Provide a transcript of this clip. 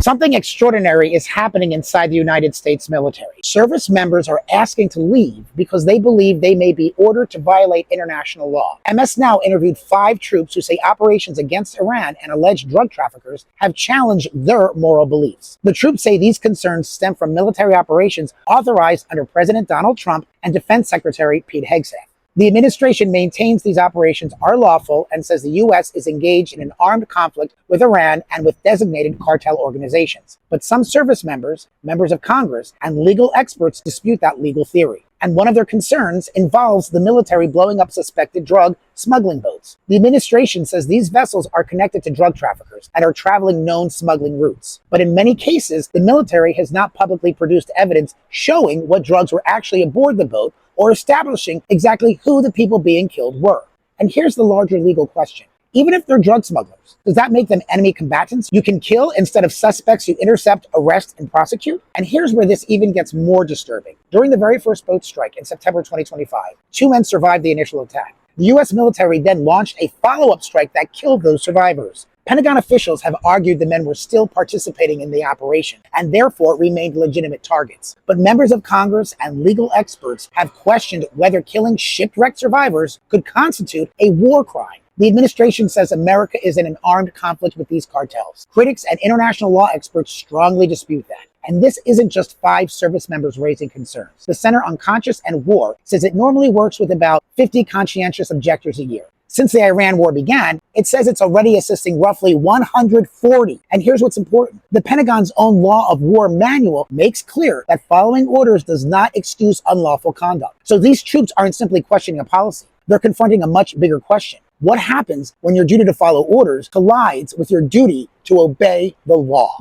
Something extraordinary is happening inside the United States military. Service members are asking to leave because they believe they may be ordered to violate international law. MS Now interviewed 5 troops who say operations against Iran and alleged drug traffickers have challenged their moral beliefs. The troops say these concerns stem from military operations authorized under President Donald Trump and Defense Secretary Pete Hegseth. The administration maintains these operations are lawful and says the U.S. is engaged in an armed conflict with Iran and with designated cartel organizations. But some service members, members of Congress, and legal experts dispute that legal theory. And one of their concerns involves the military blowing up suspected drug smuggling boats. The administration says these vessels are connected to drug traffickers and are traveling known smuggling routes. But in many cases, the military has not publicly produced evidence showing what drugs were actually aboard the boat or establishing exactly who the people being killed were. And here's the larger legal question. Even if they're drug smugglers, does that make them enemy combatants you can kill instead of suspects you intercept, arrest, and prosecute? And here's where this even gets more disturbing. During the very first boat strike in September 2025, 2 men survived the initial attack. The U.S. military then launched a follow-up strike that killed those survivors. Pentagon officials have argued the men were still participating in the operation and therefore remained legitimate targets. But members of Congress and legal experts have questioned whether killing shipwrecked survivors could constitute a war crime. The administration says America is in an armed conflict with these cartels. Critics and international law experts strongly dispute that. And this isn't just 5 service members raising concerns. The Center on Conscience and War says it normally works with about 50 conscientious objectors a year. Since the Iran war began, it says it's already assisting roughly 140. And here's what's important. The Pentagon's own Law of War manual makes clear that following orders does not excuse unlawful conduct. So these troops aren't simply questioning a policy. They're confronting a much bigger question. What happens when your duty to follow orders collides with your duty to obey the law?